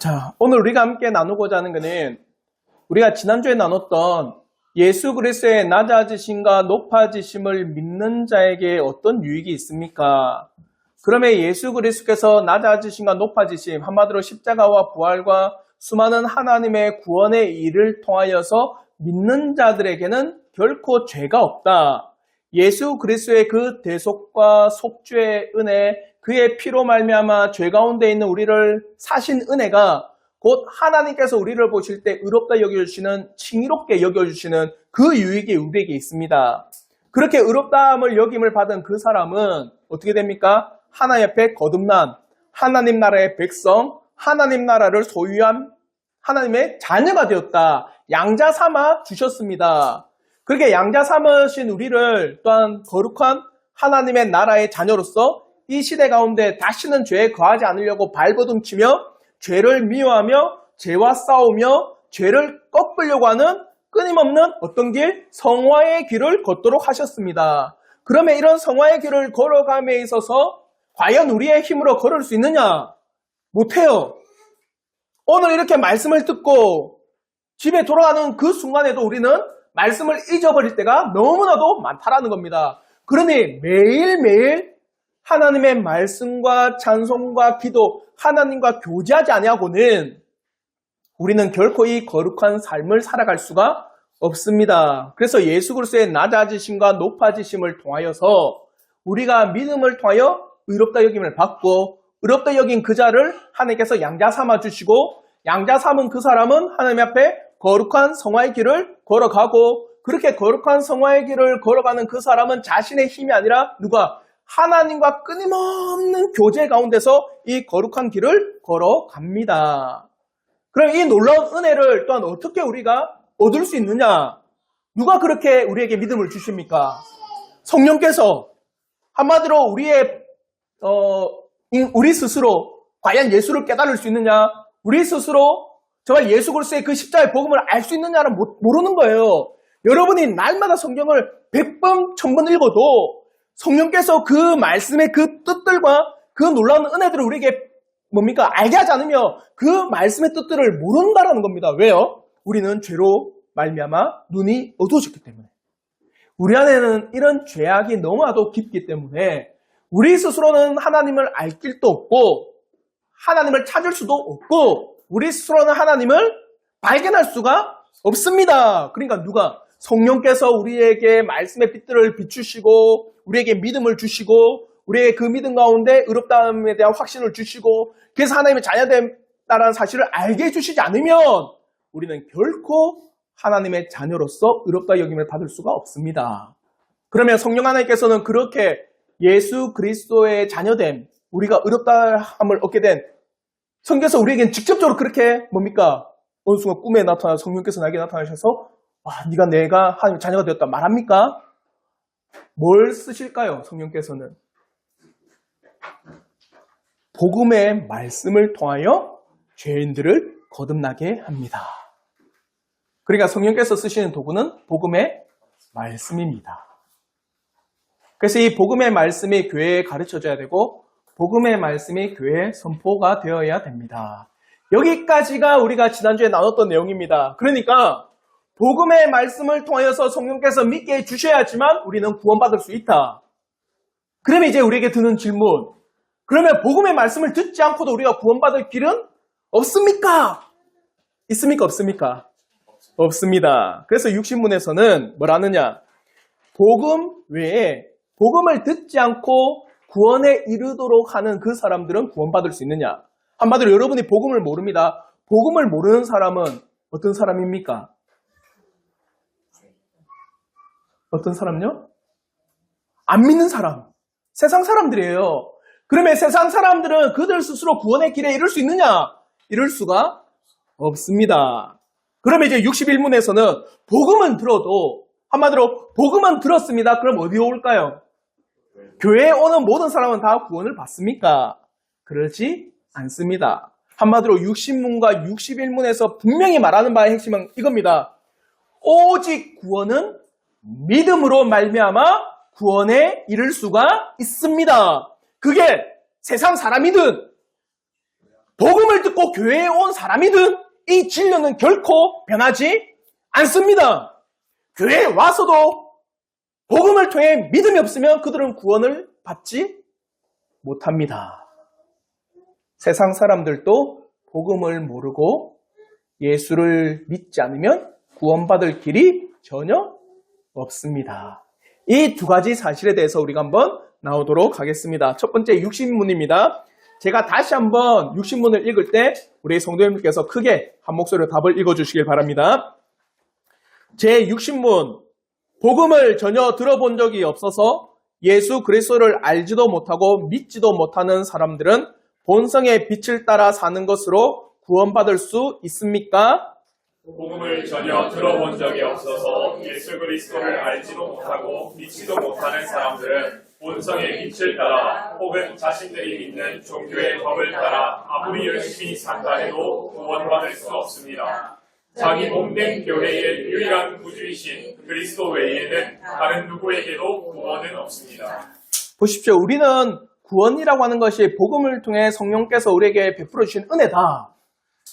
자, 오늘 우리가 함께 나누고자 하는 것은 우리가 지난주에 나눴던 예수 그리스도의 낮아지심과 높아지심을 믿는 자에게 어떤 유익이 있습니까? 그러면 예수 그리스도께서 낮아지심과 높아지심, 한마디로 십자가와 부활과 수많은 하나님의 구원의 일을 통하여서 믿는 자들에게는 결코 죄가 없다. 예수 그리스도의 그 대속과 속죄의 은혜, 그의 피로 말미암아 죄 가운데 있는 우리를 사신 은혜가 곧 하나님께서 우리를 보실 때 의롭다 여겨주시는, 칭의롭게 여겨주시는 그 유익이 우리에게 있습니다. 그렇게 의롭다함을 여김을 받은 그 사람은 어떻게 됩니까? 하나님 앞에 거듭난 하나님 나라의 백성, 하나님 나라를 소유한 하나님의 자녀가 되었다. 양자 삼아 주셨습니다. 그렇게 양자 삼으신 우리를 또한 거룩한 하나님의 나라의 자녀로서 이 시대 가운데 다시는 죄에 거하지 않으려고 발버둥치며 죄를 미워하며 죄와 싸우며 죄를 꺾으려고 하는 끊임없는 어떤 길? 성화의 길을 걷도록 하셨습니다. 그러면 이런 성화의 길을 걸어감에 있어서 과연 우리의 힘으로 걸을 수 있느냐? 못해요. 오늘 이렇게 말씀을 듣고 집에 돌아가는 그 순간에도 우리는 말씀을 잊어버릴 때가 너무나도 많다라는 겁니다. 그러니 매일매일 하나님의 말씀과 찬송과 기도, 하나님과 교제하지 아니하고는 우리는 결코 이 거룩한 삶을 살아갈 수가 없습니다. 그래서 예수 그리스도의 낮아지심과 높아지심을 통하여서 우리가 믿음을 통하여 의롭다 여김을 받고 의롭다 여긴 그 자를 하나님께서 양자 삼아 주시고 양자 삼은 그 사람은 하나님 앞에 거룩한 성화의 길을 걸어가고 그렇게 거룩한 성화의 길을 걸어가는 그 사람은 자신의 힘이 아니라 누가? 하나님과 끊임없는 교제 가운데서 이 거룩한 길을 걸어갑니다. 그럼 이 놀라운 은혜를 또한 어떻게 우리가 얻을 수 있느냐? 누가 그렇게 우리에게 믿음을 주십니까? 성령께서 한마디로 우리 스스로 과연 예수를 깨달을 수 있느냐? 우리 스스로 정말 예수 그리스도의 그 십자가의 복음을 알 수 있느냐는 모르는 거예요. 여러분이 날마다 성경을 100번, 1000번 읽어도 성령께서 그 말씀의 그 뜻들과 그 놀라운 은혜들을 우리에게 뭡니까? 알게 하지 않으며 그 말씀의 뜻들을 모른다라는 겁니다. 왜요? 우리는 죄로 말미암아 눈이 어두워졌기 때문에. 우리 안에는 이런 죄악이 너무나도 깊기 때문에 우리 스스로는 하나님을 알 길도 없고 하나님을 찾을 수도 없고 우리 스스로는 하나님을 발견할 수가 없습니다. 그러니까 누가? 성령께서 우리에게 말씀의 빛들을 비추시고 우리에게 믿음을 주시고 우리의 그 믿음 가운데 의롭다함에 대한 확신을 주시고 그래서 하나님의 자녀됨다라는 사실을 알게 해주시지 않으면 우리는 결코 하나님의 자녀로서 의롭다 여김을 받을 수가 없습니다. 그러면 성령 하나님께서는 그렇게 예수 그리스도의 자녀됨, 우리가 의롭다함을 얻게 된 성경에서 우리에겐 직접적으로 그렇게 뭡니까? 어느 순간 꿈에 나타나 성령께서 나에게 나타나셔서 네가 내가 하나님의 자녀가 되었다 말합니까? 뭘 쓰실까요? 성령께서는 복음의 말씀을 통하여 죄인들을 거듭나게 합니다. 그러니까 성령께서 쓰시는 도구는 복음의 말씀입니다. 그래서 이 복음의 말씀이 교회에 가르쳐져야 되고 복음의 말씀이 교회에 선포가 되어야 됩니다. 여기까지가 우리가 지난주에 나눴던 내용입니다. 그러니까 복음의 말씀을 통하여서 성령께서 믿게 해주셔야지만 우리는 구원받을 수 있다. 그러면 이제 우리에게 드는 질문. 그러면 복음의 말씀을 듣지 않고도 우리가 구원받을 길은 없습니까? 있습니까? 없습니까? 없습니다. 그래서 60문에서는 뭐라느냐? 복음 외에 복음을 듣지 않고 구원에 이르도록 하는 그 사람들은 구원받을 수 있느냐? 한마디로 여러분이 복음을 모릅니다. 복음을 모르는 사람은 어떤 사람입니까? 어떤 사람요? 안 믿는 사람. 세상 사람들이에요. 그러면 세상 사람들은 그들 스스로 구원의 길에 이를 수 있느냐? 이럴 수가 없습니다. 그러면 이제 61문에서는 복음은 들어도 한마디로 복음은 들었습니다. 그럼 어디에 올까요? 교회에 오는 모든 사람은 다 구원을 받습니까? 그렇지 않습니다. 한마디로 60문과 61문에서 분명히 말하는 바의 핵심은 이겁니다. 오직 구원은 믿음으로 말미암아 구원에 이를 수가 있습니다. 그게 세상 사람이든 복음을 듣고 교회에 온 사람이든 이 진료는 결코 변하지 않습니다. 교회에 와서도 복음을 통해 믿음이 없으면 그들은 구원을 받지 못합니다. 세상 사람들도 복음을 모르고 예수를 믿지 않으면 구원받을 길이 전혀 없습니다. 이 두 가지 사실에 대해서 우리가 한번 나오도록 하겠습니다. 첫 번째 육신문입니다. 제가 다시 한번 육신문을 읽을 때 우리 성도님께서 크게 한 목소리로 답을 읽어주시길 바랍니다. 제 육신문, 복음을 전혀 들어본 적이 없어서 예수 그리스도를 알지도 못하고 믿지도 못하는 사람들은 본성의 빛을 따라 사는 것으로 구원받을 수 있습니까? 복음을 전혀 들어본 적이 없어서 예수 그리스도를 알지도 못하고 믿지도 못하는 사람들은 본성의 빛을 따라 혹은 자신들이 믿는 종교의 법을 따라 아무리 열심히 산다 해도 구원받을 수 없습니다. 자기 몸된 교회의 유일한 구주이신 그리스도 외에는 다른 누구에게도 구원은 없습니다. 보십시오. 우리는 구원이라고 하는 것이 복음을 통해 성령께서 우리에게 베풀어 주신 은혜다.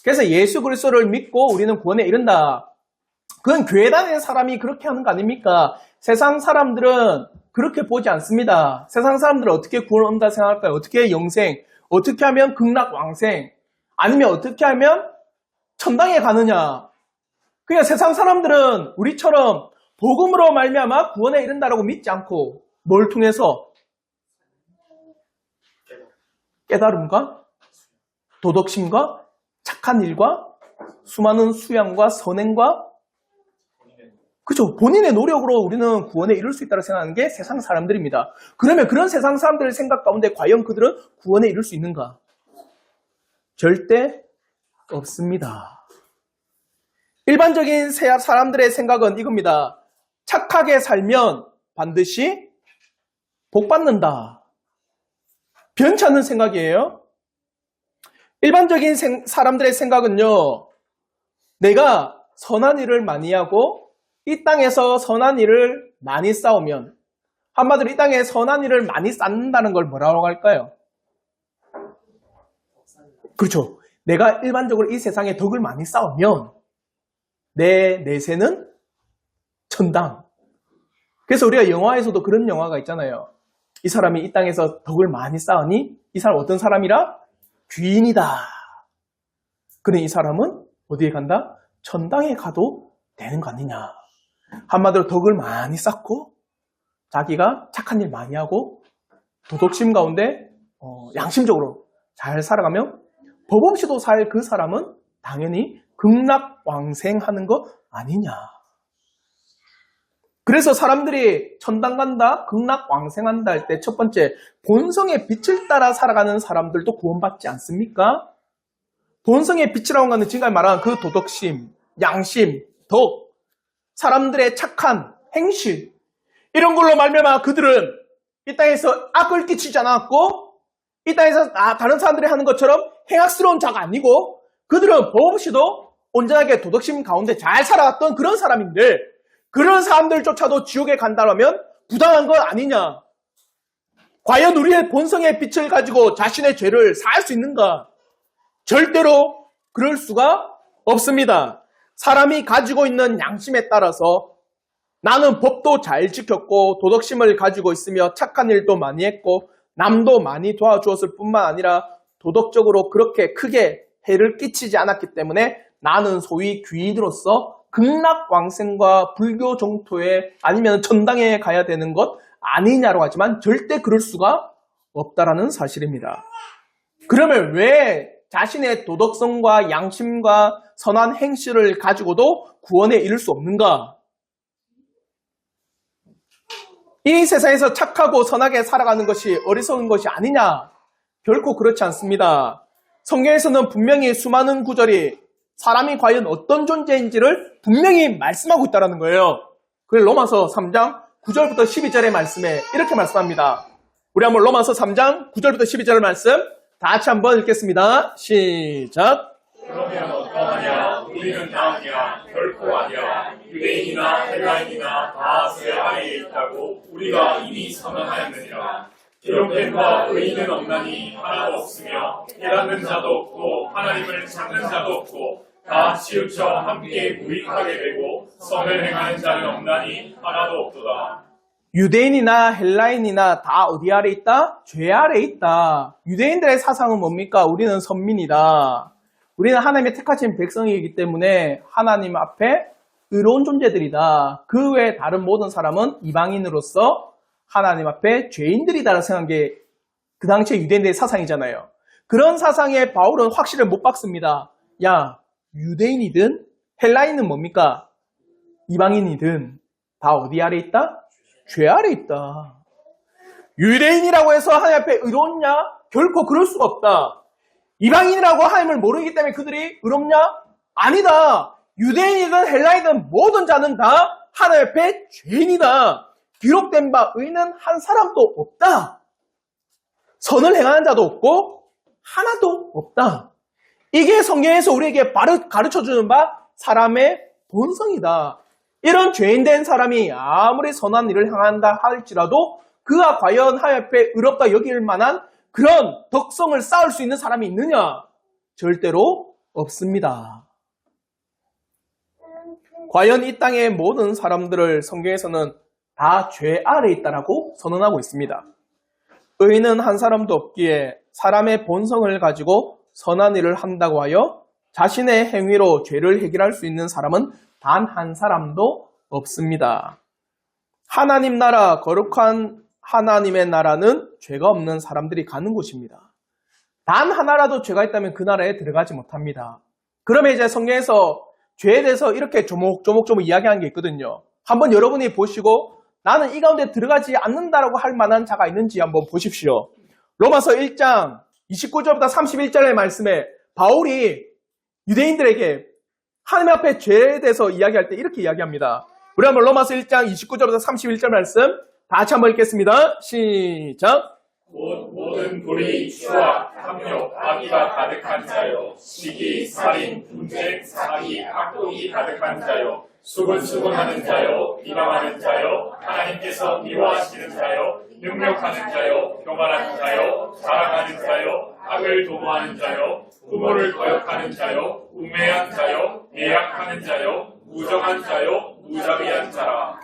그래서 예수 그리스도를 믿고 우리는 구원에 이른다. 그건 교회 다니는 사람이 그렇게 하는 거 아닙니까? 세상 사람들은 그렇게 보지 않습니다. 세상 사람들은 어떻게 구원 얻는다 생각할까요? 어떻게 영생? 어떻게 하면 극락왕생? 아니면 어떻게 하면 천당에 가느냐? 그냥 세상 사람들은 우리처럼 복음으로 말미암아 구원에 이른다라고 믿지 않고 뭘 통해서? 깨달음과 도덕심과 착한 일과 수많은 수양과 선행과 그죠? 본인의 노력으로 우리는 구원에 이룰 수 있다고 생각하는 게 세상 사람들입니다. 그러면 그런 세상 사람들의 생각 가운데 과연 그들은 구원에 이룰 수 있는가? 절대 없습니다. 일반적인 사람들의 생각은 이겁니다. 착하게 살면 반드시 복 받는다. 변치 않는 생각이에요. 일반적인 사람들의 생각은요, 내가 선한 일을 많이 하고 이 땅에서 선한 일을 많이 쌓으면, 한마디로 이 땅에 선한 일을 많이 쌓는다는 걸 뭐라고 할까요? 그렇죠. 내가 일반적으로 이 세상에 덕을 많이 쌓으면 내 내세는 천당. 그래서 우리가 영화에서도 그런 영화가 있잖아요. 이 사람이 이 땅에서 덕을 많이 쌓으니 이 사람 어떤 사람이라? 귀인이다. 그래 이 사람은 어디에 간다? 천당에 가도 되는 거 아니냐. 한마디로 덕을 많이 쌓고 자기가 착한 일 많이 하고 도덕심 가운데 양심적으로 잘 살아가면 법 없이도 살 그 사람은 당연히 극락왕생하는 거 아니냐. 그래서 사람들이 천당 간다, 극락왕생한다 할 때 첫 번째, 본성의 빛을 따라 살아가는 사람들도 구원받지 않습니까? 본성의 빛이라고 하는 지금까지 말한 그 도덕심, 양심, 덕, 사람들의 착한 행실, 이런 걸로 말미암아 그들은 이 땅에서 악을 끼치지 않았고 이 땅에서 다른 사람들이 하는 것처럼 행악스러운 자가 아니고 그들은 법 없이도 온전하게 도덕심 가운데 잘 살아갔던 그런 사람인데 그런 사람들조차도 지옥에 간다면 부당한 것 아니냐? 과연 우리의 본성의 빛을 가지고 자신의 죄를 사할 수 있는가? 절대로 그럴 수가 없습니다. 사람이 가지고 있는 양심에 따라서 나는 법도 잘 지켰고 도덕심을 가지고 있으며 착한 일도 많이 했고 남도 많이 도와주었을 뿐만 아니라 도덕적으로 그렇게 크게 해를 끼치지 않았기 때문에 나는 소위 귀인으로서 극락왕생과 불교 정토에 아니면 천당에 가야 되는 것 아니냐라고 하지만 절대 그럴 수가 없다라는 사실입니다. 그러면 왜 자신의 도덕성과 양심과 선한 행실을 가지고도 구원에 이를 수 없는가? 이 세상에서 착하고 선하게 살아가는 것이 어리석은 것이 아니냐? 결코 그렇지 않습니다. 성경에서는 분명히 수많은 구절이 사람이 과연 어떤 존재인지를 분명히 말씀하고 있다는 거예요. 그걸 로마서 3장 9절부터 12절의 말씀에 이렇게 말씀합니다. 우리 한번 로마서 3장 9절부터 12절의 말씀 다 같이 한번 읽겠습니다. 시작. 그러면 어떠하냐? 우리는 다 아니야. 결코 아니야. 유대인이나 헬라인이나 다 제 아래에 있다고 우리가 이미 선언하였느니라. 기록된 바 의인은 없나니 하나도 없으며 깨닫는 자도 없고 하나님을 찾는 자도 없고 다 치우쳐 함께 무익하게 되고 선을 행하는 자는 없나니 하나도 없도다. 유대인이나 헬라인이나 다 어디 아래 있다? 죄 아래 있다. 유대인들의 사상은 뭡니까? 우리는 선민이다. 우리는 하나님의 택하신 백성이기 때문에 하나님 앞에 의로운 존재들이다. 그 외에 다른 모든 사람은 이방인으로서 하나님 앞에 죄인들이다라고 생각한 게 그 당시에 유대인들의 사상이잖아요. 그런 사상에 바울은 확신을 못 박습니다. 야, 유대인이든 헬라인은 뭡니까? 이방인이든 다 어디 아래 있다? 죄 아래 있다. 유대인이라고 해서 하나님 앞에 의롭냐? 결코 그럴 수가 없다. 이방인이라고 하나님을 모르기 때문에 그들이 의롭냐? 아니다. 유대인이든 헬라인이든 모든 자는 다 하나님 앞에 죄인이다. 기록된 바 의인은 한 사람도 없다. 선을 행하는 자도 없고 하나도 없다. 이게 성경에서 우리에게 가르쳐주는 바 사람의 본성이다. 이런 죄인된 사람이 아무리 선한 일을 행한다 할지라도 그가 과연 하나님 앞에 의롭다 여길 만한 그런 덕성을 쌓을 수 있는 사람이 있느냐? 절대로 없습니다. 과연 이 땅의 모든 사람들을 성경에서는 다 죄 아래 있다라고 선언하고 있습니다. 의인은 한 사람도 없기에 사람의 본성을 가지고 선한 일을 한다고 하여 자신의 행위로 죄를 해결할 수 있는 사람은 단 한 사람도 없습니다. 하나님 나라, 거룩한 하나님의 나라는 죄가 없는 사람들이 가는 곳입니다. 단 하나라도 죄가 있다면 그 나라에 들어가지 못합니다. 그러면 이제 성경에서 죄에 대해서 이렇게 조목조목 이야기하는 게 있거든요. 한번 여러분이 보시고 나는 이 가운데 들어가지 않는다라고 할 만한 자가 있는지 한번 보십시오. 로마서 1장 29절부터 31절의 말씀에 바울이 유대인들에게 하나님 앞에 죄에 대해서 이야기할 때 이렇게 이야기합니다. 우리 한번 로마서 1장 29절부터 31절 말씀 다 같이 한번 읽겠습니다. 시작! 모든 불의, 추악, 탐욕, 악의가 가득한 자요, 시기, 살인, 분쟁, 사기, 악독이 가득한 자요, 수군수군하는 자요, 비방하는 자요, 하나님께서 미워하시는 자요, 능력하는 자요, 교만하는 자요, 자랑하는 자요, 악을 도모하는 자요, 부모를 거역하는 자요, 우매한 자요, 예약하는 자요, 무정한 자요, 무자비한 자라.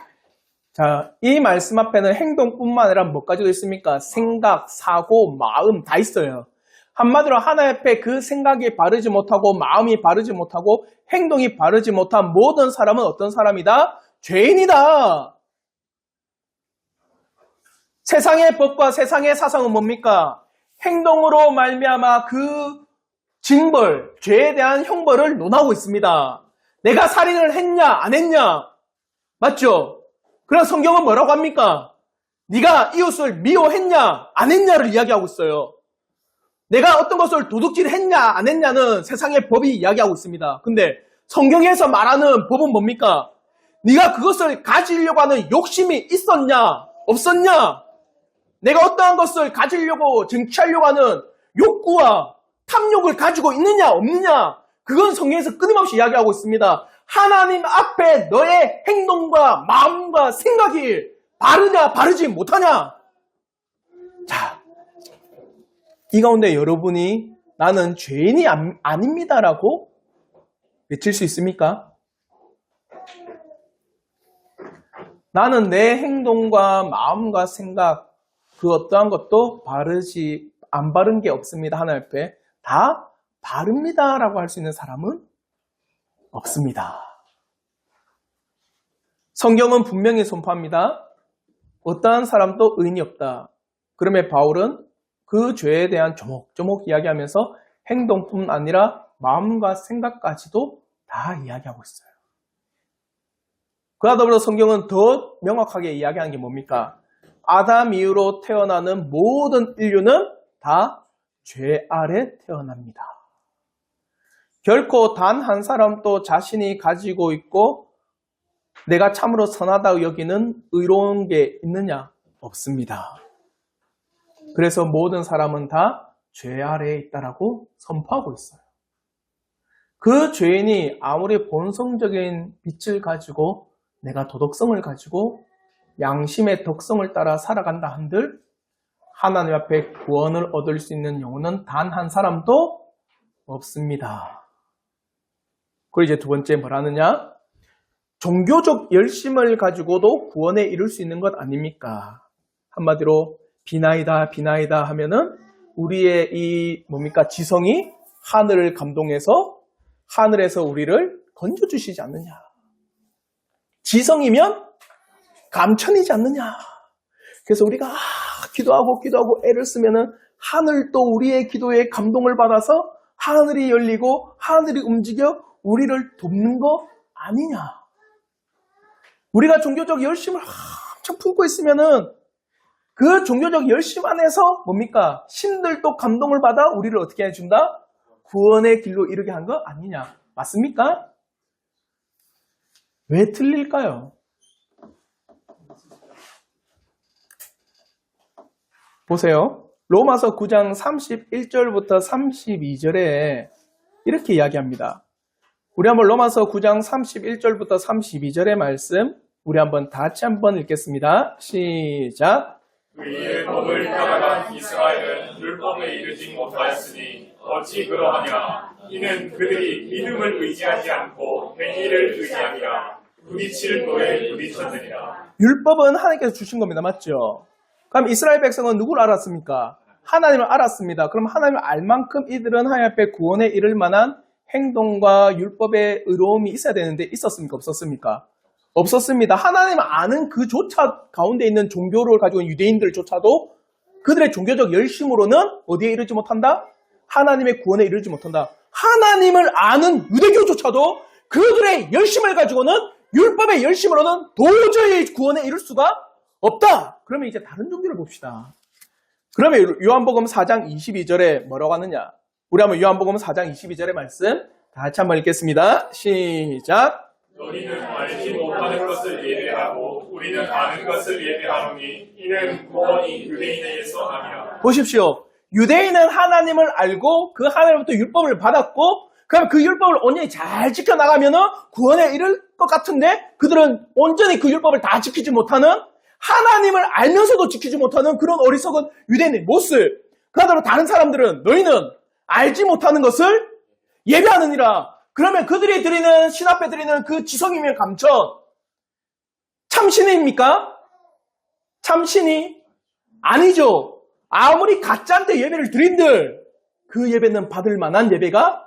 자, 이 말씀 앞에는 행동뿐만 아니라 뭐까지도 있습니까? 생각, 사고, 마음 다 있어요. 한마디로 하나님 앞에 그 생각이 바르지 못하고 마음이 바르지 못하고 행동이 바르지 못한 모든 사람은 어떤 사람이다? 죄인이다. 세상의 법과 세상의 사상은 뭡니까? 행동으로 말미암아 그 징벌, 죄에 대한 형벌을 논하고 있습니다. 내가 살인을 했냐 안 했냐? 맞죠? 그러나 성경은 뭐라고 합니까? 네가 이웃을 미워했냐 안 했냐를 이야기하고 있어요. 내가 어떤 것을 도둑질했냐 안 했냐는 세상의 법이 이야기하고 있습니다. 근데 성경에서 말하는 법은 뭡니까? 네가 그것을 가지려고 하는 욕심이 있었냐 없었냐? 내가 어떠한 것을 가지려고 쟁취하려고 하는 욕구와 탐욕을 가지고 있느냐 없느냐? 그건 성경에서 끊임없이 이야기하고 있습니다. 하나님 앞에 너의 행동과 마음과 생각이 바르냐 바르지 못하냐? 자, 이 가운데 여러분이 나는 죄인이 아닙니다라고 외칠 수 있습니까? 나는 내 행동과 마음과 생각 그 어떠한 것도 안 바른 게 없습니다. 하나님 앞에 다 바릅니다라고 할 수 있는 사람은 없습니다. 성경은 분명히 선포합니다. 어떠한 사람도 의인이 없다. 그러면 바울은 그 죄에 대한 조목조목 이야기하면서 행동뿐 아니라 마음과 생각까지도 다 이야기하고 있어요. 그와 더불어 성경은 더 명확하게 이야기하는 게 뭡니까? 아담 이후로 태어나는 모든 인류는 다 죄 아래 태어납니다. 결코 단 한 사람도 자신이 가지고 있고 내가 참으로 선하다고 여기는 의로운 게 있느냐? 없습니다. 그래서 모든 사람은 다 죄 아래에 있다라고 선포하고 있어요. 그 죄인이 아무리 본성적인 빛을 가지고 내가 도덕성을 가지고 양심의 덕성을 따라 살아간다 한들 하나님 앞에 구원을 얻을 수 있는 영혼은 단 한 사람도 없습니다. 그리고 이제 두 번째 뭐라느냐? 종교적 열심을 가지고도 구원에 이룰 수 있는 것 아닙니까? 한마디로 비나이다 비나이다 하면은 우리의 이 뭡니까? 지성이 하늘을 감동해서 하늘에서 우리를 건져주시지 않느냐? 지성이면 감천이지 않느냐? 그래서 우리가 기도하고 애를 쓰면은 하늘도 우리의 기도에 감동을 받아서 하늘이 열리고 하늘이 움직여 우리를 돕는 거 아니냐? 우리가 종교적 열심을 엄청 품고 있으면은 그 종교적 열심 안에서 뭡니까? 신들도 감동을 받아 우리를 어떻게 해준다? 구원의 길로 이르게 한 거 아니냐? 맞습니까? 왜 틀릴까요? 보세요. 로마서 9장 31절부터 32절에 이렇게 이야기합니다. 우리 한번 로마서 9장 31절부터 32절의 말씀 우리 한번 같이 한번 읽겠습니다. 시작. 그의 법을 따라간 이스라엘은 율법에 이르지 못하였으니 어찌 그러하냐. 이는 그들이 믿음을 의지하지 않고 행위를 의지함이라. 부딪힐 도에 부딪혔느니라. 율법은 하나님께서 주신 겁니다. 맞죠? 그럼 이스라엘 백성은 누구를 알았습니까? 하나님을 알았습니다. 그럼 하나님을 알 만큼 이들은 하나님 앞에 구원에 이를 만한 행동과 율법의 의로움이 있어야 되는데 있었습니까? 없었습니까? 없었습니다. 하나님을 아는 그조차 가운데 있는 종교를 가지고 있는 유대인들조차도 그들의 종교적 열심으로는 어디에 이르지 못한다? 하나님의 구원에 이르지 못한다. 하나님을 아는 유대교조차도 그들의 열심을 가지고는 율법의 열심으로는 도저히 구원에 이를 수가 없다. 그러면 이제 다른 종교를 봅시다. 그러면 요한복음 4장 22절에 뭐라고 하느냐? 우리 한번 요한복음 4장 22절의 말씀 다 같이 한번 읽겠습니다. 시작. 너희는 알지 못하는 것을 예배하고 우리는 아는 것을 예배하노니 이는 구원이 유대인에게서 함이라. 보십시오. 유대인은 하나님을 알고 그 하나님부터 율법을 받았고 그럼 그 율법을 온전히 잘 지켜나가면 구원에 이를 것 같은데 그들은 온전히 그 율법을 다 지키지 못하는 하나님을 알면서도 지키지 못하는 그런 어리석은 유대인의 모습. 그러나 다른 사람들은 너희는 알지 못하는 것을 예배하느니라. 그러면 그들이 드리는 신 앞에 드리는 그 지성이면 감천 참신입니까? 참신이 아니죠. 아무리 가짜한테 예배를 드린들 그 예배는 받을 만한 예배가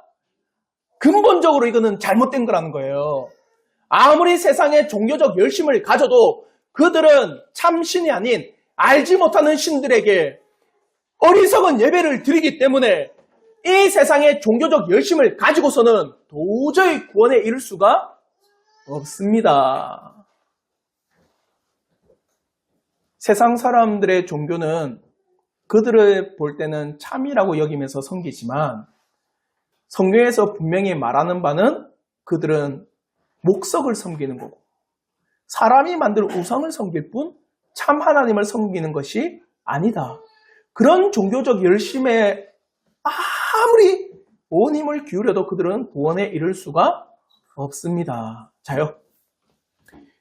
근본적으로 이거는 잘못된 거라는 거예요. 아무리 세상에 종교적 열심을 가져도 그들은 참신이 아닌 알지 못하는 신들에게 어리석은 예배를 드리기 때문에 이 세상의 종교적 열심을 가지고서는 도저히 구원에 이를 수가 없습니다. 세상 사람들의 종교는 그들을 볼 때는 참이라고 여기면서 섬기지만 성경에서 분명히 말하는 바는 그들은 목석을 섬기는 거고 사람이 만든 우상을 섬길 뿐 참 하나님을 섬기는 것이 아니다. 그런 종교적 열심에 아무리 온 힘을 기울여도 그들은 구원에 이를 수가 없습니다. 자요.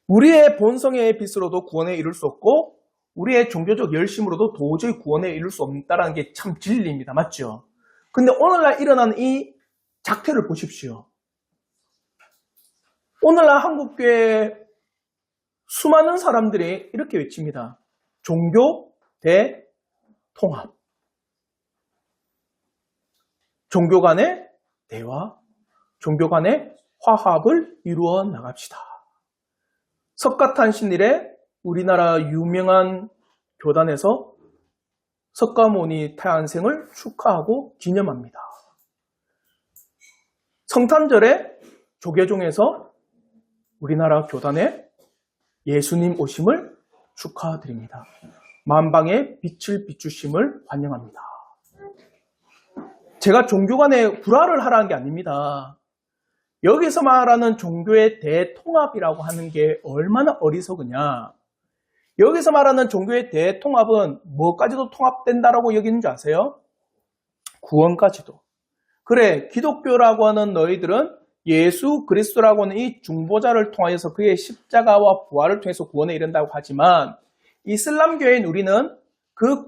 우리의 본성의 빛으로도 구원에 이를 수 없고 우리의 종교적 열심으로도 도저히 구원에 이를 수 없다는 게 참 진리입니다. 맞죠? 근데 오늘날 일어난 이 작태를 보십시오. 오늘날 한국교회 수많은 사람들이 이렇게 외칩니다. 종교 대 통합. 종교 간의 대화, 종교 간의 화합을 이루어 나갑시다. 석가탄신일에 우리나라 유명한 교단에서 석가모니 탄생을 축하하고 기념합니다. 성탄절에 조계종에서 우리나라 교단에 예수님 오심을 축하드립니다. 만방의 빛을 비추심을 환영합니다. 제가 종교 간에 불화를 하라는 게 아닙니다. 여기서 말하는 종교의 대통합이라고 하는 게 얼마나 어리석으냐. 여기서 말하는 종교의 대통합은 뭐까지도 통합된다라고 여기는 줄 아세요? 구원까지도. 그래, 기독교라고 하는 너희들은 예수 그리스도라고 하는 이 중보자를 통하여서 그의 십자가와 부활을 통해서 구원에 이른다고 하지만 이슬람교인 우리는 그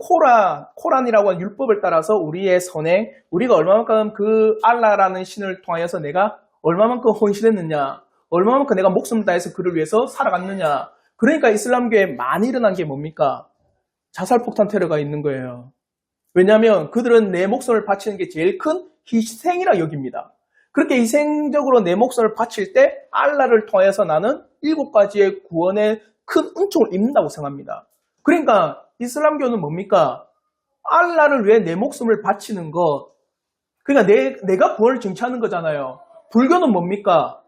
코란이라고 하는 율법을 따라서 우리의 선행, 우리가 얼마만큼 그 알라라는 신을 통하여서 내가 얼마만큼 헌신했느냐, 얼마만큼 내가 목숨을 다해서 그를 위해서 살아갔느냐. 그러니까 이슬람교에 많이 일어난 게 뭡니까? 자살폭탄 테러가 있는 거예요. 왜냐하면 그들은 내 목숨을 바치는 게 제일 큰 희생이라 여깁니다. 그렇게 희생적으로 내 목숨을 바칠 때 알라를 통해서 나는 7가지의 구원의 큰 은총을 입는다고 생각합니다. 그러니까 이슬람교는 뭡니까? 알라를 위해 내 목숨을 바치는 것. 그러니까 내가 구원을 쟁취하는 거잖아요. 불교는 뭡니까?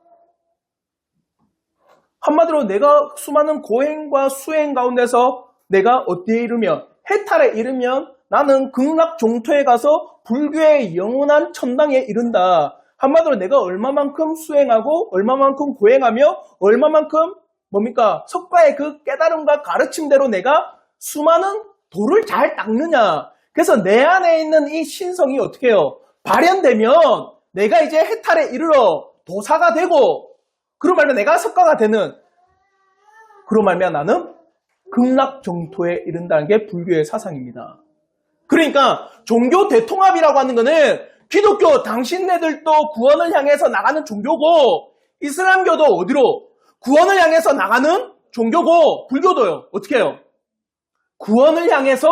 한마디로 내가 수많은 고행과 수행 가운데서 내가 어디에 이르면, 해탈에 이르면 나는 극락 종토에 가서 불교의 영원한 천당에 이른다. 한마디로 내가 얼마만큼 수행하고 얼마만큼 고행하며 얼마만큼 뭡니까? 석가의 그 깨달음과 가르침대로 내가 수많은 돌을 잘 닦느냐. 그래서 내 안에 있는 이 신성이 어떻게 해요? 발현되면 내가 이제 해탈에 이르러 도사가 되고 그런 말면 내가 석가가 되는 그런 말면 나는 극락 정토에 이른다는 게 불교의 사상입니다. 그러니까 종교 대통합이라고 하는 거는 기독교 당신네들도 구원을 향해서 나가는 종교고 이슬람교도 어디로? 구원을 향해서 나가는 종교고 불교도요. 어떻게 해요? 구원을 향해서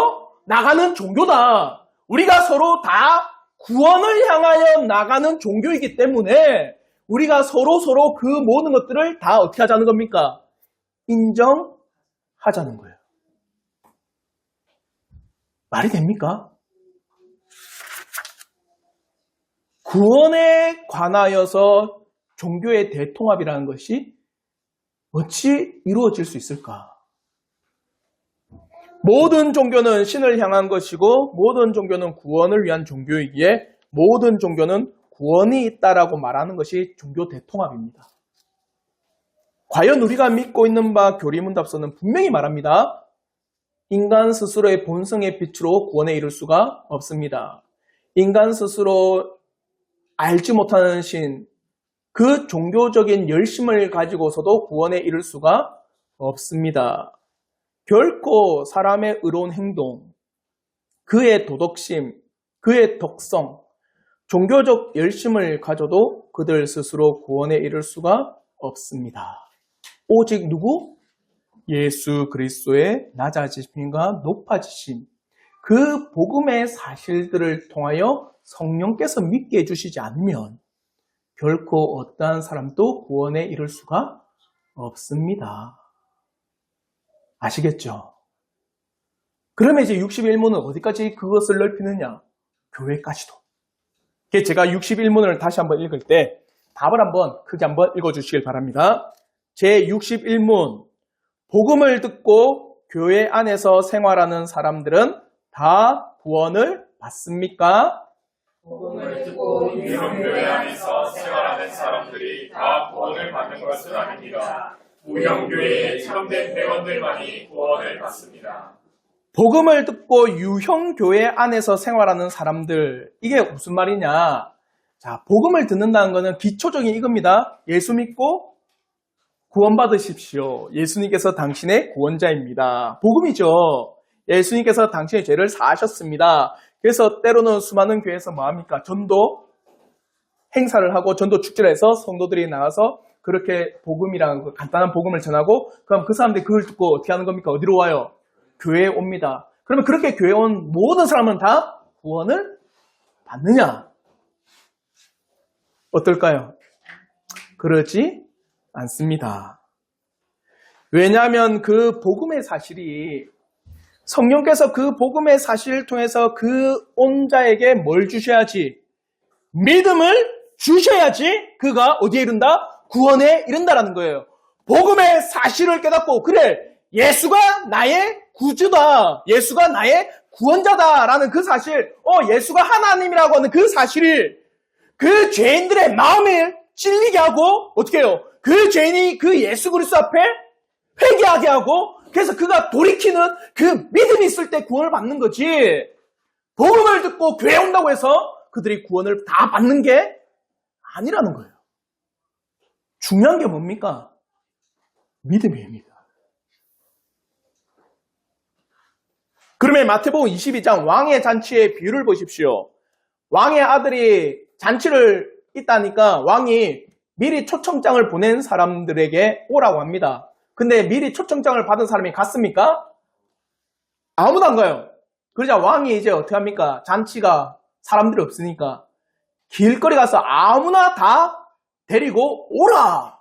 나가는 종교다. 우리가 서로 다 구원을 향하여 나가는 종교이기 때문에 우리가 서로 그 모든 것들을 다 어떻게 하자는 겁니까? 인정하자는 거예요. 말이 됩니까? 구원에 관하여서 종교의 대통합이라는 것이 어찌 이루어질 수 있을까? 모든 종교는 신을 향한 것이고 모든 종교는 구원을 위한 종교이기에 모든 종교는 구원이 있다라고 말하는 것이 종교 대통합입니다. 과연 우리가 믿고 있는 바 교리문답서는 분명히 말합니다. 인간 스스로의 본성의 빛으로 구원에 이를 수가 없습니다. 인간 스스로 알지 못하는 신, 그 종교적인 열심을 가지고서도 구원에 이를 수가 없습니다. 결코 사람의 의로운 행동, 그의 도덕심, 그의 덕성, 종교적 열심을 가져도 그들 스스로 구원에 이를 수가 없습니다. 오직 누구? 예수 그리스도의 낮아지심과 높아지심, 그 복음의 사실들을 통하여 성령께서 믿게 해주시지 않으면 결코 어떠한 사람도 구원에 이를 수가 없습니다. 아시겠죠? 그러면 이제 61문은 어디까지 그것을 넓히느냐? 교회까지도. 제가 61문을 다시 한번 읽을 때 답을 한번 크게 한번 읽어주시길 바랍니다. 제61문, 복음을 듣고 교회 안에서 생활하는 사람들은 다 구원을 받습니까? 복음을 듣고 유형교회 안에서 생활하는 사람들이 다 구원을 받는 것은 아닙니다. 무형교회의 참된 회원들만이 구원을 받습니다. 복음을 듣고 유형교회 안에서 생활하는 사람들, 이게 무슨 말이냐? 자, 복음을 듣는다는 것은 기초적인 이겁니다. 예수 믿고 구원받으십시오. 예수님께서 당신의 구원자입니다. 복음이죠. 예수님께서 당신의 죄를 사하셨습니다. 그래서 때로는 수많은 교회에서 뭐합니까? 전도 행사를 하고 전도 축제를 해서 성도들이 나와서 그렇게 복음이라는 거, 간단한 복음을 전하고 그럼 그 사람들이 그걸 듣고 어떻게 하는 겁니까? 어디로 와요? 교회에 옵니다. 그러면 그렇게 교회에 온 모든 사람은 다 구원을 받느냐? 어떨까요? 그렇지 않습니다. 왜냐하면 그 복음의 사실이 성령께서 그 복음의 사실을 통해서 그 온 자에게 뭘 주셔야지? 믿음을 주셔야지 그가 어디에 이른다? 구원에 이른다라는 거예요. 복음의 사실을 깨닫고 그래 예수가 나의 구주다. 예수가 나의 구원자다라는 그 사실, 예수가 하나님이라고 하는 그 사실을 그 죄인들의 마음을 찔리게 하고 어떻게 해요? 그 죄인이 그 예수 그리스도 앞에 회개하게 하고 그래서 그가 돌이키는 그 믿음이 있을 때 구원을 받는 거지. 복음을 듣고 교회 온다고 해서 그들이 구원을 다 받는 게 아니라는 거예요. 중요한 게 뭡니까? 믿음입니다. 그러면 마태복음 22장 왕의 잔치의 비유를 보십시오. 왕의 아들이 잔치를 있다니까 왕이 미리 초청장을 보낸 사람들에게 오라고 합니다. 근데 미리 초청장을 받은 사람이 갔습니까? 아무도 안 가요. 그러자 왕이 이제 어떻게 합니까? 잔치가 사람들이 없으니까 길거리 가서 아무나 다 데리고 오라.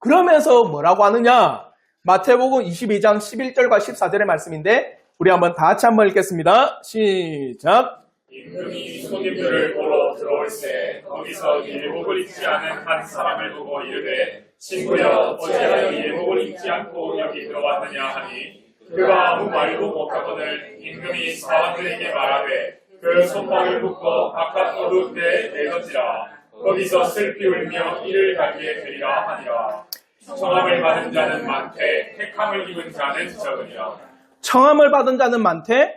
그러면서 뭐라고 하느냐? 마태복음 22장 11절과 14절의 말씀인데 우리 한번 다 같이 한번 읽겠습니다. 시작. 임금이 손님들을 보러 들어올 때 거기서 예복을 입지 않은 한 사람을 보고 이르되 친구여 어찌하여 예복을 입지 않고 여기 들어왔느냐 하니 그가 아무 말도 못하거늘 임금이 사람들에게 말하되 그 손목을 묶어 바깥 어두운 데에 내던지라. 거기서 슬피 울며 이를 갈기에 되리라 하니라. 청함을 받은 자는 많되 택함을 입은 자는 적으니라. 청함을 받은 자는 많되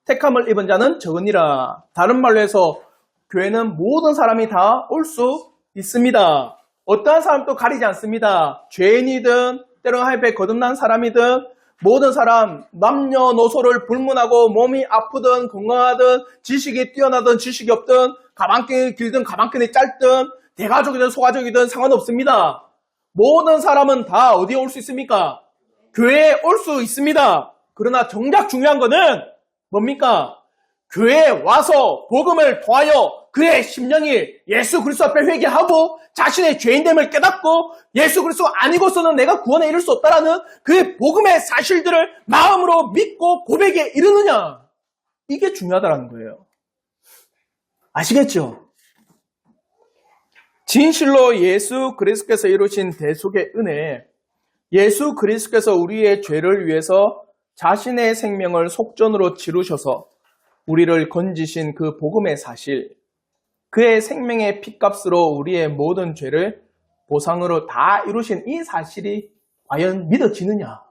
택함을 입은 자는 적으니라. 다른 말로 해서 교회는 모든 사람이 다 올 수 있습니다. 어떠한 사람도 가리지 않습니다. 죄인이든 때론 하이페 거듭난 사람이든 모든 사람 남녀노소를 불문하고 몸이 아프든 건강하든 지식이 뛰어나든 지식이 없든 가방끈이 길든 가방끈이 짧든 대가족이든 소가족이든 상관없습니다. 모든 사람은 다 어디에 올 수 있습니까? 교회에 올 수 있습니다. 그러나 정작 중요한 거는 뭡니까? 교회에 와서 복음을 통하여 그의 심령이 예수 그리스도 앞에 회개하고 자신의 죄인됨을 깨닫고 예수 그리스도 아니고서는 내가 구원에 이를 수 없다라는 그의 복음의 사실들을 마음으로 믿고 고백에 이르느냐. 이게 중요하다는 거예요. 아시겠죠? 진실로 예수 그리스도께서 이루신 대속의 은혜, 예수 그리스도께서 우리의 죄를 위해서 자신의 생명을 속전으로 치르셔서 우리를 건지신 그 복음의 사실, 그의 생명의 핏값으로 우리의 모든 죄를 보상으로 다 이루신 이 사실이 과연 믿어지느냐?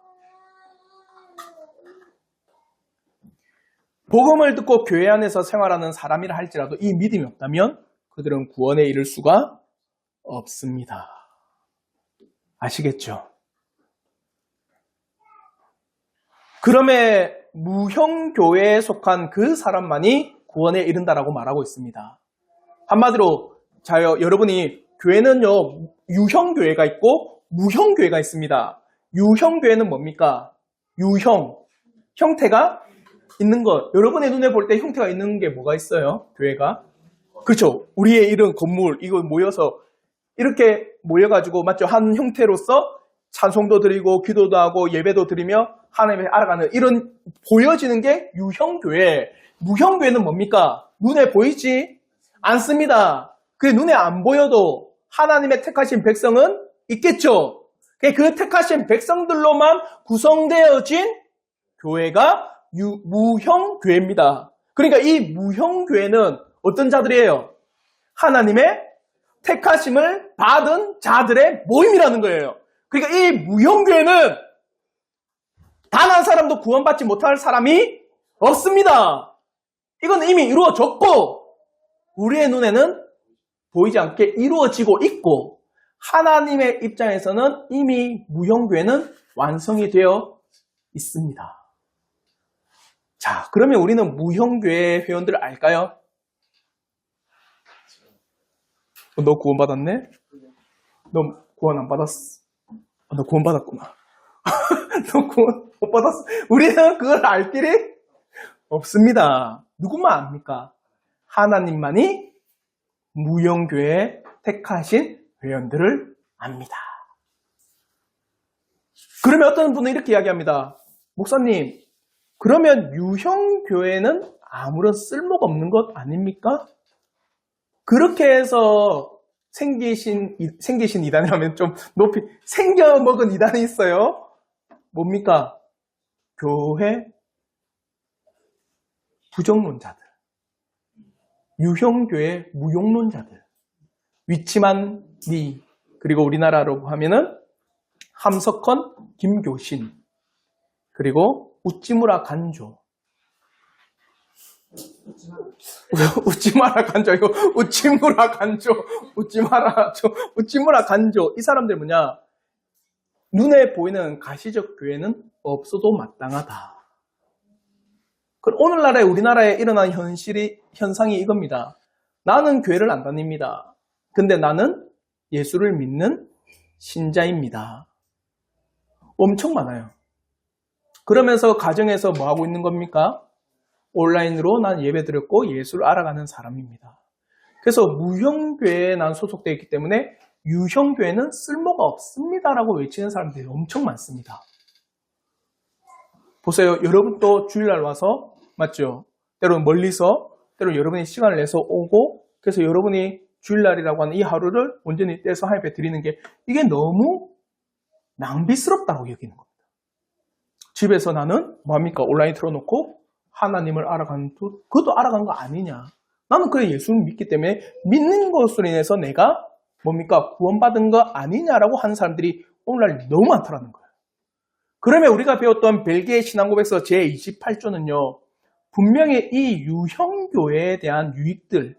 복음을 듣고 교회 안에서 생활하는 사람이라 할지라도 이 믿음이 없다면 그들은 구원에 이를 수가 없습니다. 아시겠죠? 그럼에 무형교회에 속한 그 사람만이 구원에 이른다라고 말하고 있습니다. 한마디로 여러분이 교회는요 유형교회가 있고 무형교회가 있습니다. 유형교회는 뭡니까? 유형, 형태가 있는 것. 여러분의 눈에 볼 때 형태가 있는 게 뭐가 있어요? 교회가? 그렇죠. 우리의 이런 건물 이거 모여서 이렇게 모여가지고 맞죠? 한 형태로서 찬송도 드리고 기도도 하고 예배도 드리며 하나님을 알아가는 이런 보여지는 게 유형교회. 무형교회는 뭡니까? 눈에 보이지 않습니다. 그 눈에 안 보여도 하나님의 택하신 백성은 있겠죠. 그 택하신 백성들로만 구성되어진 교회가 무형교회입니다. 그러니까 이 무형교회는 어떤 자들이에요? 하나님의 택하심을 받은 자들의 모임이라는 거예요. 그러니까 이 무형교회는 단 한 사람도 구원받지 못할 사람이 없습니다. 이건 이미 이루어졌고 우리의 눈에는 보이지 않게 이루어지고 있고 하나님의 입장에서는 이미 무형교회는 완성이 되어 있습니다. 자, 그러면 우리는 무형교회 회원들을 알까요? 너 구원받았네? 너 구원 안 받았어? 너 구원 받았구나. 너 구원 못 받았어? 우리는 그걸 알 길이 없습니다. 누구만 압니까? 하나님만이 무형교회에 택하신 회원들을 압니다. 그러면 어떤 분은 이렇게 이야기합니다. 목사님, 그러면 유형교회는 아무런 쓸모가 없는 것 아닙니까? 그렇게 해서 생기신 이단이라면 좀 높이 생겨먹은 이단이 있어요. 뭡니까? 교회 부정론자들, 유형교회 무용론자들, 위치만 니, 그리고 우리나라로 하면은 함석헌, 김교신, 그리고 우찌무라 간조. 우찌마라 간조, 이거 우찌무라 간조, 우찌무라 간조. 이 사람들 뭐냐? 눈에 보이는 가시적 교회는 없어도 마땅하다. 오늘날에 우리나라에 일어난 현상이 이겁니다. 나는 교회를 안 다닙니다. 근데 나는 예수를 믿는 신자입니다. 엄청 많아요. 그러면서 가정에서 뭐 하고 있는 겁니까? 온라인으로 난 예배 드렸고 예수를 알아가는 사람입니다. 그래서 무형교회에 난 소속되어 있기 때문에 유형교회는 쓸모가 없습니다라고 외치는 사람들이 엄청 많습니다. 보세요. 여러분도 주일날 와서 맞죠? 때로는 멀리서 때로는 여러분이 시간을 내서 오고 그래서 여러분이 주일날이라고 하는 이 하루를 온전히 떼서 하나님 앞에 드리는 게 이게 너무 낭비스럽다고 여기는 겁니다. 집에서 나는 뭐합니까? 온라인 틀어놓고 하나님을 알아가는 그것도 알아간 거 아니냐? 나는 그래 예수를 믿기 때문에 믿는 것으로 인해서 내가 뭡니까? 구원받은 거 아니냐라고 하는 사람들이 오늘날 너무 많다라는 거예요. 그러면 우리가 배웠던 벨기에 신앙고백서 제28조는요. 분명히 이 유형교회에 대한 유익들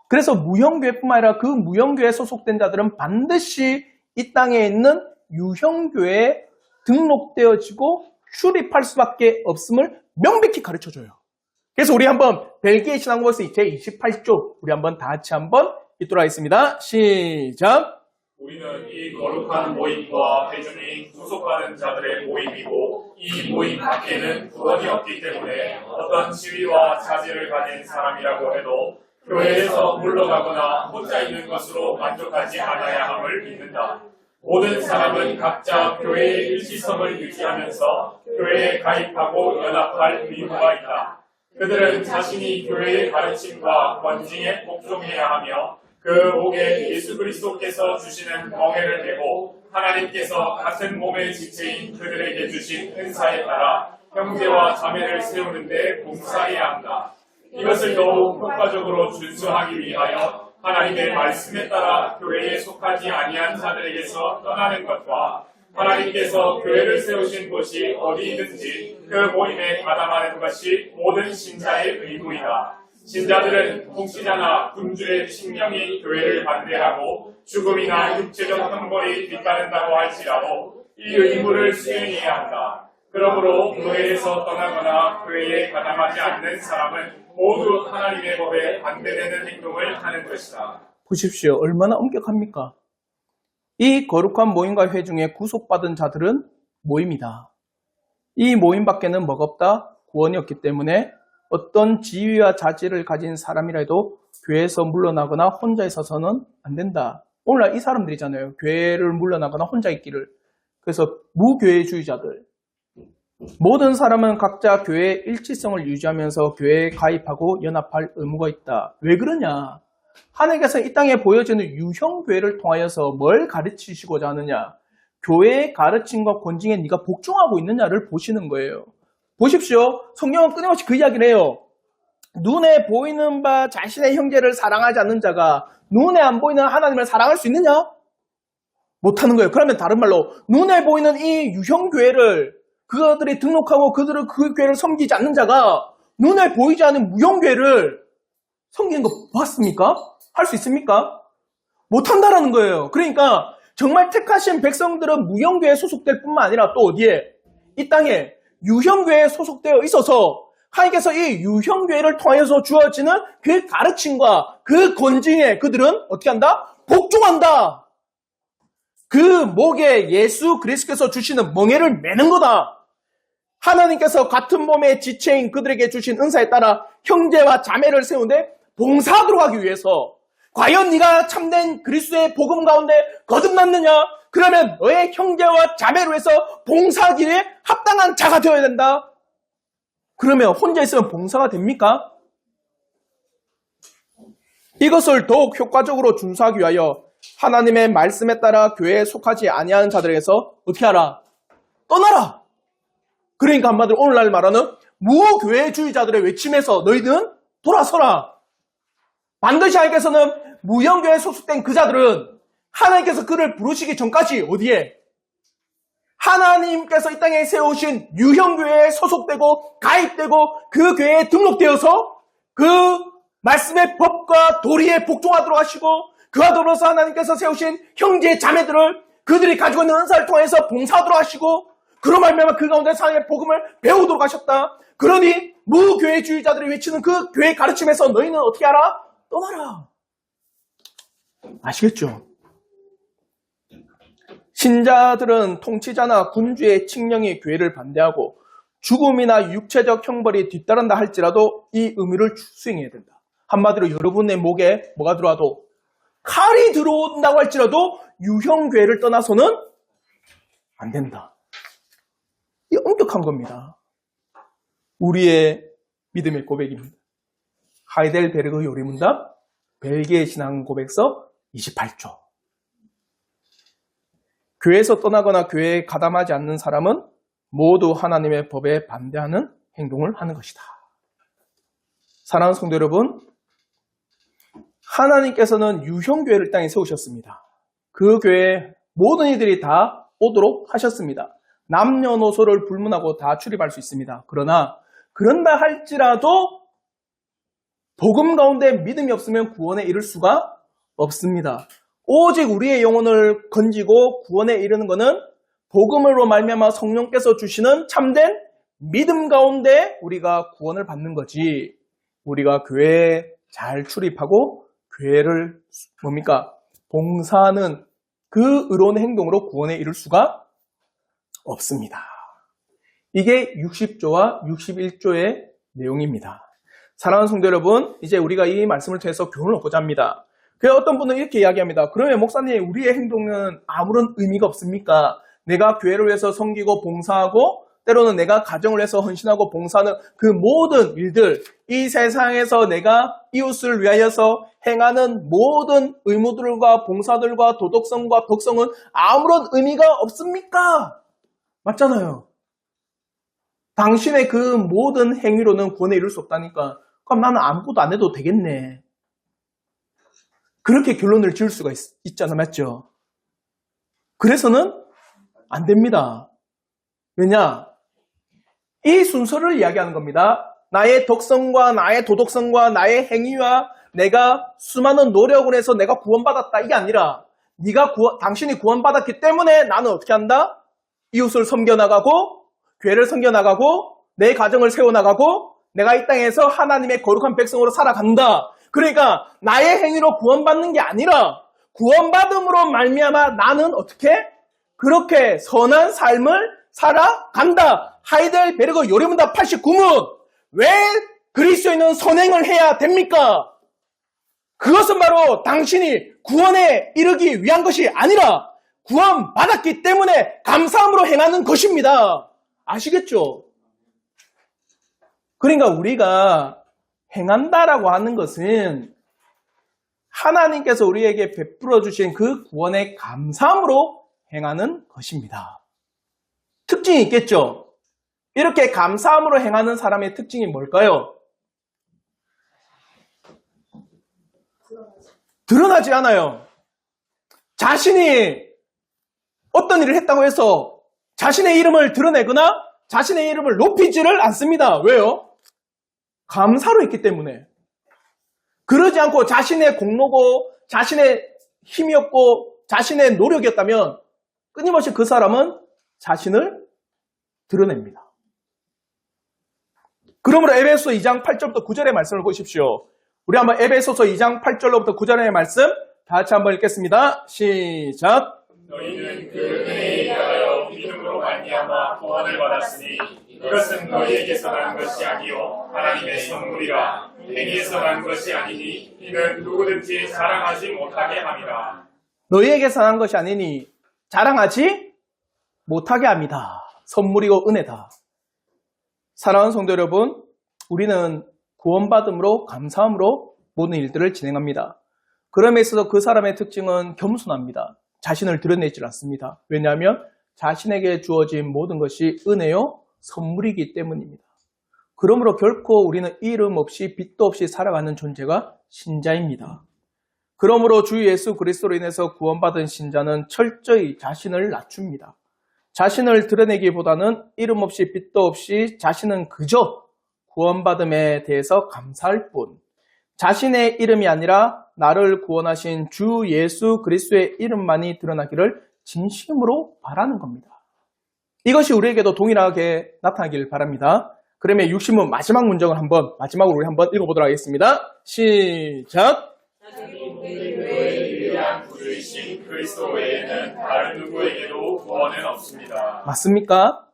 그래서 무형교회뿐만 아니라 그 무형교회에 소속된 자들은 반드시 이 땅에 있는 유형교회에 등록되어지고 출입할 수밖에 없음을 명백히 가르쳐줘요. 그래서 우리 한번 벨기에 신앙고백서 제28조 우리 한번 다 같이 한번 읽도록 하겠습니다. 시작! 우리는 이 거룩한 모임과 회중이 소속하는 자들의 모임이고 이 모임 밖에는 구원이 없기 때문에 어떤 지위와 자질을 가진 사람이라고 해도 교회에서 물러가거나 혼자 있는 것으로 만족하지 않아야 함을 믿는다. 모든 사람은 각자 교회의 일치성을 유지하면서 교회에 가입하고 연합할 의무가 있다. 그들은 자신이 교회의 가르침과 권징에 복종해야 하며 그 목에 예수 그리스도께서 주시는 멍에를 메고 하나님께서 같은 몸의 지체인 그들에게 주신 은사에 따라 형제와 자매를 세우는 데 봉사해야 한다. 이것을 더욱 효과적으로 준수하기 위하여 하나님의 말씀에 따라 교회에 속하지 아니한 자들에게서 떠나는 것과 하나님께서 교회를 세우신 곳이 어디이든지 그 모임에 가담하는 것이 모든 신자의 의무이다. 신자들은 목시자나 군주의 신령이 교회를 반대하고 죽음이나 육체적 형벌이 뒤따른다고 할지라도 이 의무를 수행해야 한다. 그러므로 교회에서 떠나거나 교회에 가담하지 않는 사람은 모두 하나님의 법에 반대되는 행동을 하는 것이다. 보십시오. 얼마나 엄격합니까? 이 거룩한 모임과 회중에 구속받은 자들은 모임이다. 이 모임 밖에는 뭐가 없다? 구원이 없기 때문에 어떤 지위와 자질을 가진 사람이라도 교회에서 물러나거나 혼자 있어서는 안 된다. 오늘날 이 사람들이잖아요. 교회를 물러나거나 혼자 있기를. 그래서 무교회주의자들. 모든 사람은 각자 교회의 일치성을 유지하면서 교회에 가입하고 연합할 의무가 있다. 왜 그러냐? 하나님께서 이 땅에 보여지는 유형교회를 통하여서 뭘 가르치시고자 하느냐? 교회의 가르침과 권징에 네가 복종하고 있느냐를 보시는 거예요. 보십시오. 성경은 끊임없이 그 이야기를 해요. 눈에 보이는 바 자신의 형제를 사랑하지 않는 자가 눈에 안 보이는 하나님을 사랑할 수 있느냐? 못하는 거예요. 그러면 다른 말로 눈에 보이는 이 유형교회를 그들이 등록하고 그들을 그 교회를 섬기지 않는 자가 눈에 보이지 않는 무형교회를 섬기는 거 봤습니까? 할 수 있습니까? 못한다라는 거예요. 그러니까 정말 택하신 백성들은 무형교회에 소속될 뿐만 아니라 또 어디에? 이 땅에 유형교회에 소속되어 있어서 하나님께서 이 유형교회를 통해서 주어지는 그 가르침과 그 권징에 그들은 어떻게 한다? 복종한다. 그 목에 예수 그리스도께서 주시는 멍에를 매는 거다. 하나님께서 같은 몸의 지체인 그들에게 주신 은사에 따라 형제와 자매를 세우는데 봉사하도록 하기 위해서 과연 네가 참된 그리스도의 복음 가운데 거듭났느냐? 그러면 너의 형제와 자매로 해서 봉사하기에 합당한 자가 되어야 된다. 그러면 혼자 있으면 봉사가 됩니까? 이것을 더욱 효과적으로 준수하기 위하여 하나님의 말씀에 따라 교회에 속하지 아니하는 자들에게서 어떻게 하라? 떠나라. 그러니까 한마디로 오늘날 말하는 무교회주의자들의 외침에서 너희들은 돌아서라. 반드시 하나님께서는 무형교회에 소속된 그 자들은 하나님께서 그를 부르시기 전까지 어디에? 하나님께서 이 땅에 세우신 유형교회에 소속되고 가입되고 그 교회에 등록되어서 그 말씀의 법과 도리에 복종하도록 하시고 그와 더불어서 하나님께서 세우신 형제 자매들을 그들이 가지고 있는 은사를 통해서 봉사하도록 하시고 그로 말미암아 그 가운데 사람의 복음을 배우도록 하셨다. 그러니 무교회주의자들이 외치는 그 교회 가르침에서 너희는 어떻게 하라? 떠나라. 아시겠죠? 신자들은 통치자나 군주의 칙령이 교회를 반대하고 죽음이나 육체적 형벌이 뒤따른다 할지라도 이 의무를 수행해야 된다. 한마디로 여러분의 목에 뭐가 들어와도 칼이 들어온다고 할지라도 유형교회를 떠나서는 안 된다. 이 엄격한 겁니다. 우리의 믿음의 고백입니다. 하이델베르그 요리문답 벨기에 신앙 고백서 28조. 교회에서 떠나거나 교회에 가담하지 않는 사람은 모두 하나님의 법에 반대하는 행동을 하는 것이다. 사랑하는 성도 여러분, 하나님께서는 유형교회를 땅에 세우셨습니다. 그 교회에 모든 이들이 다 오도록 하셨습니다. 남녀노소를 불문하고 다 출입할 수 있습니다. 그런다 할지라도 복음 가운데 믿음이 없으면 구원에 이를 수가 없습니다. 오직 우리의 영혼을 건지고 구원에 이르는 것은 복음으로 말미암아 성령께서 주시는 참된 믿음 가운데 우리가 구원을 받는 거지. 우리가 교회에 잘 출입하고 교회를 봉사하는 그 의로운 행동으로 구원에 이를 수가 없습니다. 이게 60조와 61조의 내용입니다. 사랑하는 성도 여러분, 이제 우리가 이 말씀을 통해서 교훈을 얻고자 합니다. 그래서 어떤 분은 이렇게 이야기합니다. 그러면 목사님, 우리의 행동은 아무런 의미가 없습니까? 내가 교회를 위해서 섬기고 봉사하고 때로는 내가 가정을 위해서 헌신하고 봉사하는 그 모든 일들, 이 세상에서 내가 이웃을 위하여서 행하는 모든 의무들과 봉사들과 도덕성과 덕성은 아무런 의미가 없습니까? 맞잖아요. 당신의 그 모든 행위로는 구원에 이룰 수 없다니까. 그럼 나는 아무것도 안 해도 되겠네. 그렇게 결론을 지을 수가 있잖아, 맞죠? 그래서는 안 됩니다. 왜냐? 이 순서를 이야기하는 겁니다. 나의 덕성과 나의 도덕성과 나의 행위와 내가 수많은 노력을 해서 내가 구원받았다. 이게 아니라 당신이 구원받았기 때문에 나는 어떻게 한다? 이웃을 섬겨나가고 교회를 섬겨나가고 내 가정을 세워나가고 내가 이 땅에서 하나님의 거룩한 백성으로 살아간다. 그러니까 나의 행위로 구원받는 게 아니라 구원받음으로 말미암아 나는 어떻게? 그렇게 선한 삶을 살아간다. 하이델베르그 요리문답 89문. 왜 그리스도인은 선행을 해야 됩니까? 그것은 바로 당신이 구원에 이르기 위한 것이 아니라 구원받았기 때문에 감사함으로 행하는 것입니다. 아시겠죠? 그러니까 우리가 행한다라고 하는 것은 하나님께서 우리에게 베풀어 주신 그 구원의 감사함으로 행하는 것입니다. 특징이 있겠죠? 이렇게 감사함으로 행하는 사람의 특징이 뭘까요? 드러나지 않아요. 자신이 어떤 일을 했다고 해서 자신의 이름을 드러내거나 자신의 이름을 높이지를 않습니다. 왜요? 감사로 했기 때문에. 그러지 않고 자신의 공로고 자신의 힘이었고 자신의 노력이었다면 끊임없이 그 사람은 자신을 드러냅니다. 그러므로 에베소서 2장 8절부터 9절의 말씀을 보십시오. 우리 한번 에베소서 2장 8절로부터 9절의 말씀 다 같이 한번 읽겠습니다. 시작. 너희는 그 은혜에 의하여 믿음으로 말미암아 구원을 받았으니 이것은 너희에게서 난 것이 아니요 하나님의 선물이라. 행위에서 난 것이 아니니 이는 누구든지 자랑하지 못하게 함이라. 너희에게서 난 것이 아니니 자랑하지 못하게 합니다. 선물이고 은혜다. 사랑하는 성도 여러분, 우리는 구원받음으로 감사함으로 모든 일들을 진행합니다. 그럼에 있어서 그 사람의 특징은 겸손합니다. 자신을 드러내지 않습니다. 왜냐하면 자신에게 주어진 모든 것이 은혜요 선물이기 때문입니다. 그러므로 결코 우리는 이름 없이 빛도 없이 살아가는 존재가 신자입니다. 그러므로 주 예수 그리스도로 인해서 구원받은 신자는 철저히 자신을 낮춥니다. 자신을 드러내기보다는 이름 없이 빛도 없이 자신은 그저 구원받음에 대해서 감사할 뿐, 자신의 이름이 아니라 나를 구원하신 주 예수 그리스도의 이름만이 드러나기를 진심으로 바라는 겁니다. 이것이 우리에게도 동일하게 나타나길 바랍니다. 그러면 60문 마지막 문장을 마지막으로 우리 한번 읽어보도록 하겠습니다. 시작! 우리의 유일한 구주이신 그리스도 외에는 다른 누구에게도 구원은 없습니다. 맞습니까?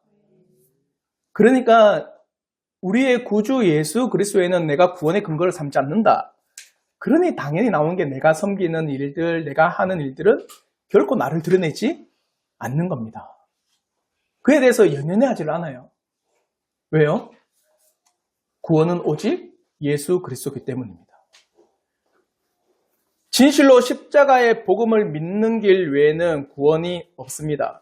그러니까 우리의 구주 예수 그리스도에는 내가 구원의 근거를 삼지 않는다. 그러니 당연히 나온 게 내가 섬기는 일들, 내가 하는 일들은 결코 나를 드러내지 않는 겁니다. 그에 대해서 연연해하지 않아요. 왜요? 구원은 오직 예수 그리스도이기 때문입니다. 진실로 십자가의 복음을 믿는 길 외에는 구원이 없습니다.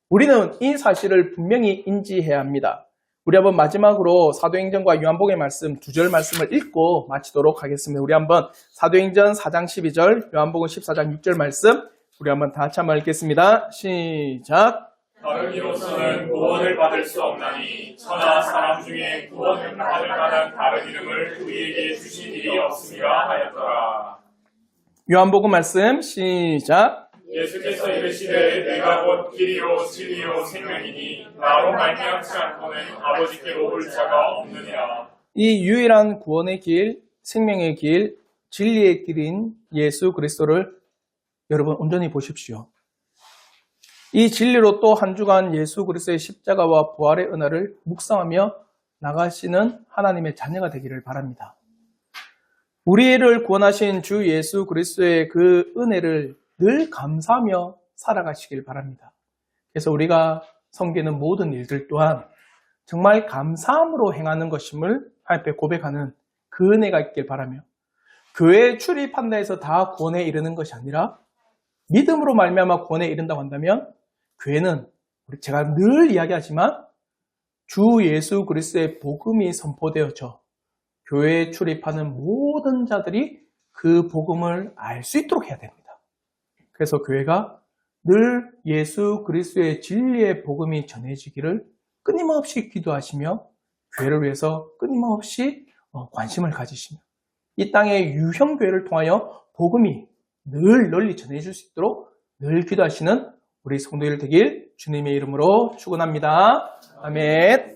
우리는 이 사실을 분명히 인지해야 합니다. 우리 한번 마지막으로 사도행전과 요한복음의 말씀 2절 말씀을 읽고 마치도록 하겠습니다. 우리 한번 사도행전 4장 12절, 요한복음 14장 6절 말씀 우리 한번 다 같이 한번 읽겠습니다. 시작! 다른 이로서는 구원을 받을 수 없나니 천하 사람 중에 구원을 받을 만한 다른 이름을 우리에게 주신 일이 없음이라 하였더라. 요한복음 말씀 시작! 예수께서 이르시되 내가 곧 길이요 진리요 생명이니 나로 말미암지 않고는 아버지께로 올 자가 없느니라. 이 유일한 구원의 길, 생명의 길, 진리의 길인 예수 그리스도를 여러분 온전히 보십시오. 이 진리로 또 한 주간 예수 그리스도의 십자가와 부활의 은혜를 묵상하며 나가시는 하나님의 자녀가 되기를 바랍니다. 우리를 구원하신 주 예수 그리스도의 그 은혜를 늘 감사하며 살아가시길 바랍니다. 그래서 우리가 섬기는 모든 일들 또한 정말 감사함으로 행하는 것임을 하나님께 고백하는 그 은혜가 있길 바라며 교회에 출입한다 해서 다 구원에 이르는 것이 아니라 믿음으로 말미암아 구원에 이른다고 한다면 교회는 제가 늘 이야기하지만 주 예수 그리스도의 복음이 선포되어져 교회에 출입하는 모든 자들이 그 복음을 알 수 있도록 해야 됩니다. 그래서 교회가 늘 예수 그리스도의 진리의 복음이 전해지기를 끊임없이 기도하시며 교회를 위해서 끊임없이 관심을 가지시며 이 땅의 유형교회를 통하여 복음이 늘 널리 전해질 수 있도록 늘 기도하시는 우리 성도들 되길 주님의 이름으로 축원합니다. 아멘.